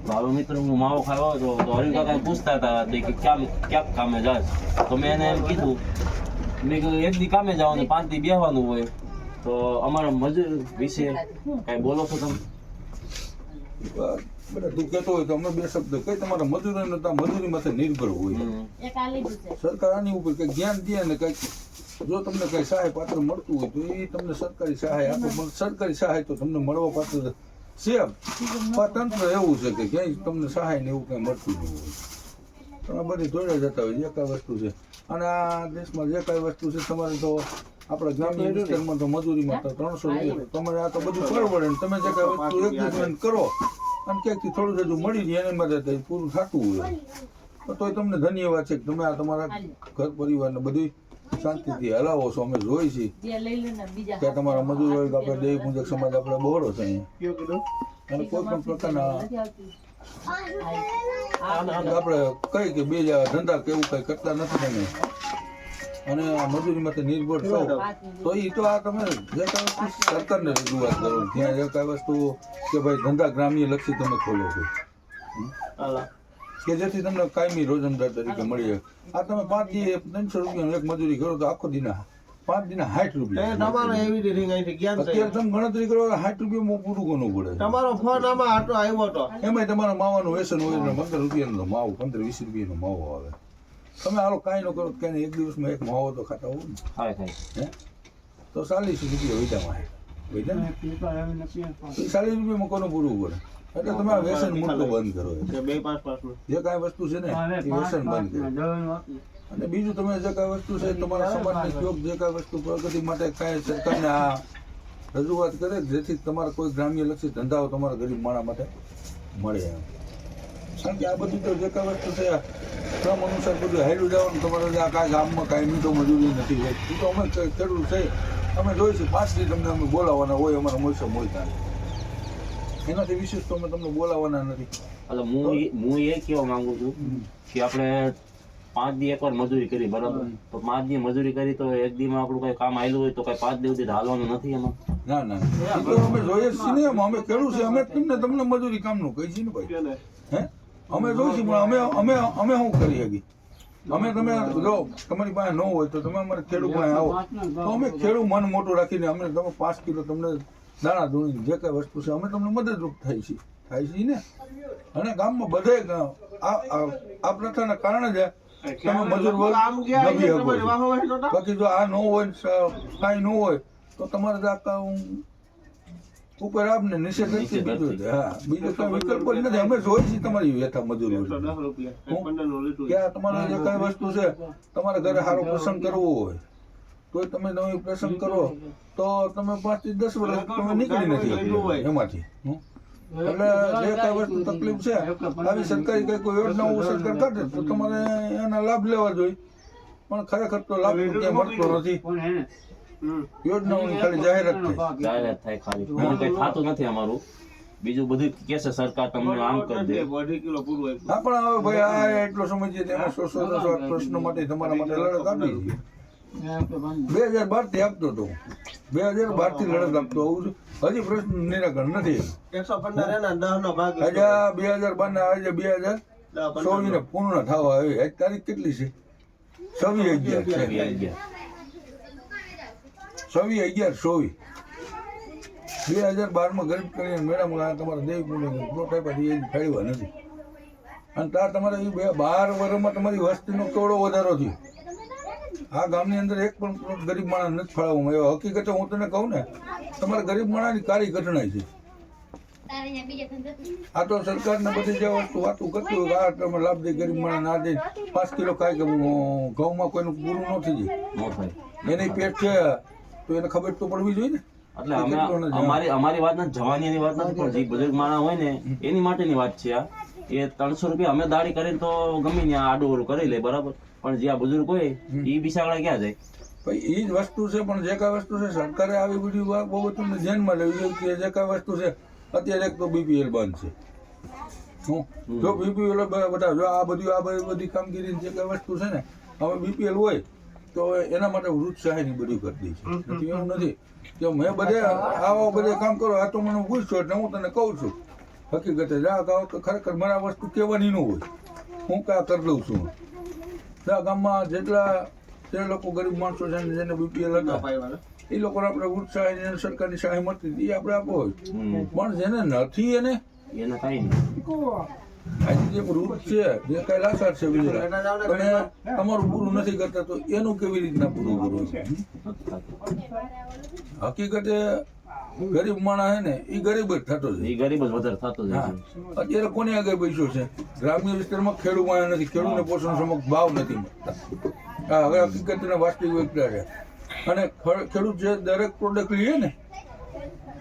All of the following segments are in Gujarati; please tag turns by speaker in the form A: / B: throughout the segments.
A: મારો મિત્ર હું માવો ખાવા હતો તો હરિ કાકા પૂછતા હતા કે ક્યાં કામે જાસ તો મેં એને એમ કીધું મેં કીધું એક દી કામે જાવ ને 5 દી બેહવાનું હોય તો અમારા મજૂર વિશે કઈ બોલો છો તમે?
B: બધા તું કહેતો હોય તો અમે બે શબ્દ કઈ તમારા મજૂરી માથે નિર્ભર હોય. સરકાર આની ઉપર કઈ જ્ઞાન દે ને કઈક જો તમને કઈ સહાય પાત્ર મળતું હોય તો એ તમને સરકારી સહાય આપે. પણ સરકારી સહાય તો તમને મળવા પાત્ર છે પણ તંત્ર એવું છે કે ક્યાંય તમને સહાય ને એવું કઈ મળતું નહીં હોય. તમે બધી દોડ્યા જતા હોય જે કાંઈ વસ્તુ છે. અને આ દેશમાં જે કાંઈ વસ્તુ છે તમારે તો આપણા ગ્રામ્ય વિસ્તારમાં તો મજૂરીમાં તો 300 રૂપિયા તમારે આ તો બધું પરવડે ને તમે જે કાંઈ વસ્તુ એક દિવસ કરો અને ક્યાંકથી થોડું હજુ મળી જાય એની માટે પૂરું થતું હોય તો તોય તમને ધન્યવાદ છે કે તમે આ તમારા ઘર પરિવારને બધું શાંતિથી હલાવો છો. અમે જોઈ છીએ કે તમારા મજૂર વર્ગ આપણે દેવી પૂજક સમાજ આપણે બહોળો છે અહીંયા અને કોઈ પણ પ્રકારના આપણે કઈ કે બે ધંધા કે એવું કઈ કરતા નથી તમે અને આ મજૂરીમાંથી નિર્ભર છો તો એ તો આ તમે જે કાંઈ વસ્તુ સરકારને રજૂઆત કરો ત્યાં જે કાંઈ વસ્તુ કે ભાઈ ધંધા ગ્રામ્ય લક્ષી તમે ખોલો છો કે જેથી તમને કાયમી રોજમદાર તરીકે મળી જાય. આ તમે 5 દી 300 રૂપિયા એક મજૂરી કરો તો આખો દિના 5 દિના 60 રૂપિયા અત્યારે તમે ગણતરી કરો 60 રૂપિયા પૂરું કરવું પડે.
C: તમારો ફોન આમાં આટલો આવ્યો હતો
B: એમાં તમારા માવાનું વ્યસન હોય ને 15 રૂપિયાનો માવો 15-20 રૂપિયાનો માવો આવે. તમે હાલો કાંઈ ન કરો કાંઈ એક દિવસમાં એક માવો તો ખાતા હોવ ને હે તો 40 રૂપિયા વૈદામાં વૈદા 40 રૂપિયામાં કોનું પૂરું પડે એટલે તમે આ વ્યસન મૂળતો બંધ કરો. જે કાંઈ વસ્તુ છે ને એ વ્યસન બંધ કરો. અને બીજું તમે જે કાંઈ વસ્તુ છે તમારા સમાજને ઉપયોગ જે કાંઈ વસ્તુ પ્રગતિ માટે કાંઈ સરકારને આ રજૂઆત કરે જેથી તમારા કોઈ ગ્રામ્ય લક્ષી ધંધાઓ તમારા ગરીબ માણસ માટે મળે એમ. કારણ કે આ બધું તો જે કાંઈ વસ્તુ છે ક્રમ અનુસાર બધું હાલ્યું જવાનું. તમારે આ કાંઈ ગામમાં કાંઈ મીઠો મજૂરી નથી હોય એ તો અમે ખેડૂત છે અમે જોઈશું 5 દી તમને અમે બોલાવવાના હોય અમારા મોસમ હોય ત્યાં એનાથી વિશેષ તો અમે તમને બોલાવવાના નથી.
A: એટલે હું એ કહેવા માંગુ છું કે આપણે 5 દી એકવાર મજૂરી કરી બરાબર તો 5 દી મજૂરી કરી તો એક દીમાં આપણું કઈ કામ આવેલું હોય તો કઈ 5 દી સુધી હાલવાનું નથી એમાં.
B: ના ના એ તો અમે જોઈએ છીએ ને અમે ખેડૂત છે અમે તમને મજૂરી કામનું કહી છીએ ને ભાઈ હે અમે જોઈશું પણ અમે શું કરી શકીએ. અમે તમે જો તમારી પાસે ન હોય તો તમે અમારે ખેડૂત પાસે આવો તો અમે ખેડૂત મન મોટું રાખીને અમે તમે 5 કિલો તમને દાણા ધૂણી જે કઈ વસ્તુ છે અમે તમને મદદરૂપ થાય છે ને. અને ગામમાં બધે આ પ્રથાના કારણે જ તમે મજૂર વર્ગ નભી શકો. બાકી જો આ ન હોય કાંઈ ન હોય તો તમારે ઉપર આપને નિષેધ નથી બીજું હા બીજું કઈ વિકલ્પ જ નથી. અમે જોઈ છીએ તમારી વ્યથા મજૂરી કે તમારે જે કઈ વસ્તુ છે તમારે ઘરે સારો પ્રસંગ કરવો હોય તો તમે નવી પ્રસંગ કરો તો તમે 5 થી 10 વર્ષ તમે નીકળી નથી એમાંથી. એટલે જે કઈ વસ્તુ તકલીફ છે આવી સરકારી કઈ કોઈ યોજનાઓ સરકાર કાઢે તો તમારે એના લાભ લેવા જોઈએ. પણ ખરેખર તો લાભ ક્યાંય મળતો નથી. યોજનાઓની ખાલી જાહેરાત
A: થાય ખાલી બીજું કઈ થતું નથી અમારું. બીજું બધું કે છે સરકાર તમને આમ કરી દે.
B: હા પણ હવે ભાઈ આ એટલો સમય છે તેમાં 100 પ્રશ્નો માટે તમારા માટે લડત આપી છે. 2012 થી આપતો હતો 2012 થી લડત આપતો હોઉં છું. હજી પ્રશ્ન નિરાકરણ નથી.
C: 115 એના 10 નો ભાગ
B: હજા 2012 ના આજે 2024 ને પૂર્ણ થવા આવી. આજ તારીખ કેટલી છે 26/11 2012 ગરીબ કરીને મેડમ તમારા દેવી પૂજન પ્લોટ આપ્યા એ ફાળવા નથી. અને તાર તમારે 12 વર્ષમાં તમારી વસ્તીનો કેવડો વધારો થયો. આ ગામની અંદર એક પણ પ્લોટ ગરીબ માણસ નથી ફાળવવામાં આવ્યો. હકીકતે હું તને કહું ને તમારા ગરીબ માણસની કારી ઘટના છે. આ તો સરકારને બધી જે વસ્તુ વાતું કરતી હોય આ તમે લાભ દે ગરીબ માણસ ના દે 5 કિલો ખાય કે ઘઉંમાં કોઈનું પૂરું ન થઈ જાય એની પેટ છે તો એને ખબર તો પડવી જોઈએ ને.
A: એટલે અમારી વાત નથી જવાનીની વાત નથી પણ જે બુઝુર્ગ માણસ હોય ને એની માટેની વાત છે. આ એ 300 રૂપિયા અમે દાડી કરીને તો ગમે ને આડું ઓળું કરી લે બરાબર પણ જે આ બુઝુર્ગ હોય એ બિચારા ક્યાં જાય
B: ભાઈ એ જ વસ્તુ છે. પણ જે કાંઈ વસ્તુ છે સરકારે આવી બધી બાબતોને ધ્યાનમાં લેવી જોઈએ કે જે કાંઈ વસ્તુ છે અત્યારે એક તો BPL બંધ છે. જો BPL બધા જો આ બધી કામગીરી જે કાંઈ વસ્તુ છે ને હવે BPL હોય તો એના માટે વૃદ્ધ સહાયની બધું કરી દે છે. એવું નથી કે મેં બધે આવા બધે કામ કરો આ તો મને પૂછશો એટલે હું તને કહું છું હકીકતે જા ગાવ તો ખરેખર મારા વસ્તુ કહેવાની ન હોય, હું કાં કરી લઉં છું. જા ગામમાં જેટલા જે લોકો ગરીબ માણસો છે ને જેને બીપીએલ હતા એ લોકોને આપણે ઉત્સાહ એને સરકારની સહાય મળતી હતી, એ આપણે આપવો હોય. પણ જેને નથી એને
A: કઈ નહીં.
B: આજે જે વૃદ્ધ છે, જે કઈ લાચાર છે, બીજા તમે તમારું પૂરું નથી કરતા તો એનું કેવી રીતના પૂરું કરવું? હકીકતે ગરીબ માણસ હે ને એ ગરીબ જ થતો છે,
A: એ ગરીબ જ વધારે થતો જાય છે.
B: અત્યારે કોની આગળ પૈસો છે? ગ્રામ્ય વિસ્તારમાં ખેડૂત માણસ નથી, ખેડૂતને પોષણ સમક્ષ ભાવ નથી મળતા. હવે હકીકતના વાસ્તવિકતા છે. અને ખેડૂત જે દરેક પ્રોડક્ટ લઈએ ને,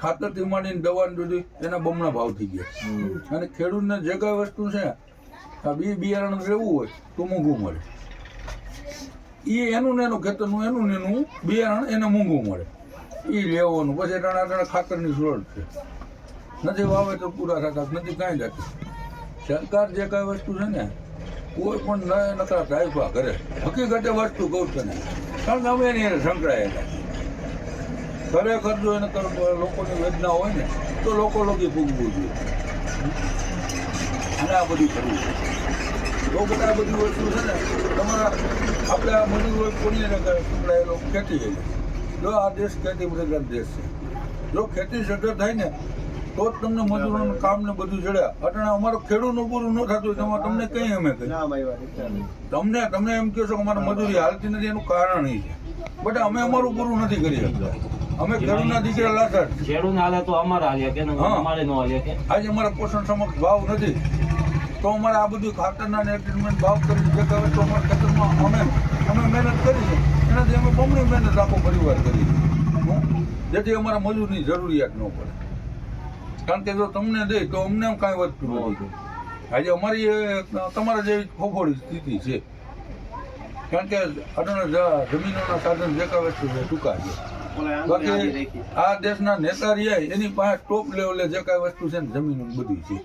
B: ખાતરથી માંડીને દવા સુધી એના બમણા ભાવ થઈ ગયા. અને ખેડૂતને જે કઈ વસ્તુ છે આ બિયારણ લેવું હોય તો મોંઘું મળે, એ એનું ને એનું ખેતરનું એનું ને એનું બિયારણ એને મોંઘું મળે, એ લેવાનું. પછી ટાણા ખાતરની જરૂરત છે, નથી વાવેતર પૂરા થતા, નથી કાંઈ જતું. સરકાર જે કઈ વસ્તુ છે ને કોઈ પણ નકરા આપ્યા કરે. હકીકતે વસ્તુ કહું છું ને, કારણ કે અમે એની સંકળાયેલા ખરેખર જો એને લોકોની વેદના હોય ને તો લોકો ભૂગવું જોઈએ. અને આ બધું કરવું લોકો આ બધી વસ્તુ છે ને તમારા આપણે આ મજૂર કોની સંકળાયેલો ખેતી. જો આ દેશ ખેતી પ્રધાન દેશ છે, જો ખેતી સદ્ધર થાય ને તો જ તમને મજૂરોનું કામ ને બધું જડ્યા. અટાણે અમારું ખેડૂતનું પૂરું ન થતું હોય તમને કઈ અમે કહી તમને એમ કહો છો કે અમારે મજૂરી હાલતી નથી, એનું કારણ એ છે બટ અમે અમારું પૂરું નથી કરી શકતા. અમે ખેડૂતના દીકરા લાચાર
A: ખેડૂત હાલે તો અમારે હાલે કે અમારે ન હાલે કે
B: આજે અમારા પોષણ સમક્ષ ભાવ નથી તો અમારે આ બધું ખાતરના ને ટ્રીટમેન્ટ ભાવ કરી શકે. હવે તો અમારા ખેતરમાં અમે મહેનત કરી છે, એનાથી અમે બમણી મહેનત આખો પરિવાર કરી, જેથી અમારા મજૂરની જરૂરિયાત ન પડે. કારણ કે જો તમને દે તો અમને કાંઈ વધતું નથી. આજે અમારી તમારા જેવી ખોખોળી સ્થિતિ છે, કારણ કે અટાણે જમીનોના સાધન જે કાંઈ વસ્તુ છે ટૂંકા છે. બાકી આ દેશના નેતા રહ્યા એની પાસે ટોપ લેવલે જે કાંઈ વસ્તુ છે ને જમીનો બધી છે.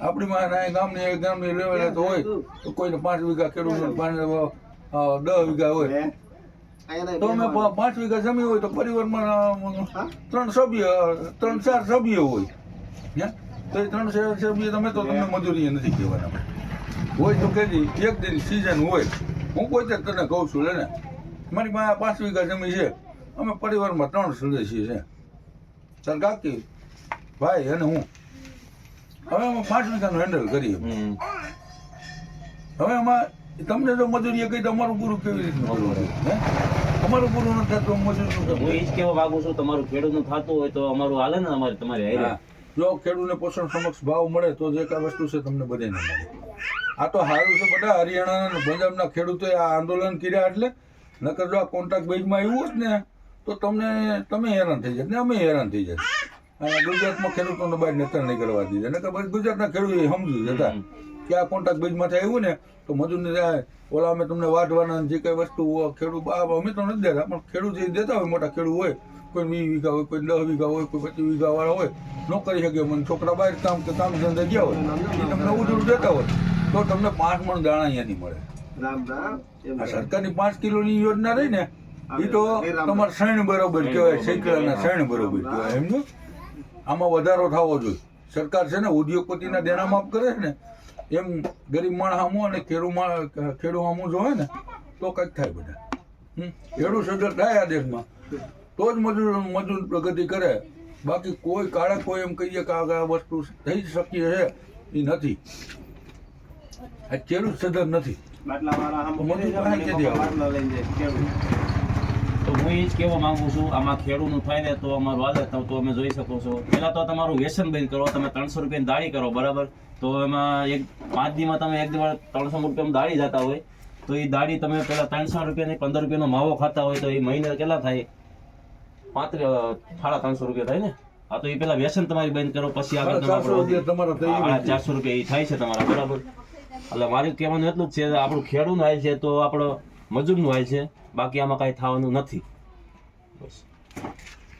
B: આપણી માં ગામની લેવલે તો હોય તો કોઈને 5 વીઘા ખેડૂત 10 વીઘા હોય તો અમે 5 વીઘા જમીન હોય તો પરિવારમાં 3-4 સભ્ય હોય, તો એ 3 સભ્ય તમે તો તમને મજૂરી નથી કહેવાના હોય. તો કહેજી એક દિન સિઝન હોય, હું પોતે તને કહું છું, લે ને મારી પાસે 5 વીઘા જમીન છે, અમે પરિવારમાં 3 સદસ્ય છે, ચાલ કાકી ભાઈ અને હું. હવે અમે 5 વીઘાનું હેન્ડલ કરીએ. હવે એમાં તમને જો મજૂરી કહી તો અમારું પૂરું કેવી રીતનું અમારું પૂરું નથી થતું મજૂરી.
A: હું એ જ કહેવા માંગુ છું, તમારું ખેડૂતનું થતું હોય તો અમારું હાલે ને તમારે.
B: જો ખેડૂતને પોષણ સમક્ષ ભાવ મળે તો જે કાંઈ વસ્તુ છે તમને બધાને મળે. આ તો સારું છે, બધા હરિયાણા અને પંજાબના ખેડૂતોએ આ આંદોલન કર્યા એટલે નકર જો આ કોન્ટ્રાક્ટ બેઝમાં આવ્યું હોત ને તો તમે હેરાન થઈ જાય ને અમે હેરાન થઈ જાય. અને ગુજરાતમાં ખેડૂતોને બહાર નેતા નહીં કરવા દીધા, નકર ગુજરાતના ખેડૂતો સમજી જતા કે આ કોન્ટ્રાક્ટ બેઝમાંથી આવ્યું ને તો મજૂરને જાય ઓલા અમે તમને વાઢવાના જે કઈ વસ્તુ ખેડૂત અમે તો નથી દેતા, પણ ખેડૂત જે દેતા હોય મોટા ખેડૂત હોય, કોઈ 20 વીઘા હોય, કોઈ 10 વીઘા હોય, કોઈ 25 વીઘા વાળા હોય, ન કરી શકે મને છોકરા બહાર કામ ધંધા ગયા હોય એ તમને ઉજળું દેતા હોય તો તમને 5 મણ દાણા અહીંયાની મળે. આ સરકારની 5 કિલોની યોજના રહી ને એ તો તમારે શણ બરોબર કહેવાય, શેકડાના શણ બરોબર કહેવાય. એમનું આમાં વધારો થવો જોઈએ. સરકાર છે ને ઉદ્યોગપતિના દેણા માફ કરે છે ને એમ ગરીબ માણસ સામું અને ખેડૂત સામું જોવે ને તો કંઈક થાય. બધા ખેડૂત સદ્ધર થાય આ દેશમાં તો જ મજૂર પ્રગતિ કરે. બાકી કોઈ કાળે કોઈ એમ કહીએ કે આ વસ્તુ થઈ શકીએ છે એ નથી. આ ખેડૂત સદ્ધર નથી.
A: તો હું એ જ કહેવા માંગુ છું, આમાં ખેડૂતનું થાય ને તો અમારું હાલે તો અમે જોઈ શકો છો. પહેલાં તો તમારું વ્યસન બંધ કરો, તમે 300 રૂપિયાની દાળી કરો બરાબર, તો એમાં 5 દીમાં તમે એક દિવસ 300 રૂપિયામાં દાળી જતા હોય તો એ દાળી તમે પહેલાં 300 રૂપિયાની 15 રૂપિયાનો માવો ખાતા હોય તો એ મહિને કેટલા થાય? 350 રૂપિયા થાય ને. હા તો એ પેલા વ્યસન તમારી બંધ કરો, પછી આગળ 400 રૂપિયા એ થાય છે તમારા બરાબર. એટલે મારું કહેવાનું એટલું જ છે, આપણું ખેડૂતનું હાલ છે તો આપણો મજૂરનું હાલ છે, બાકી આમાં કાંઈ થવાનું નથી. બસ.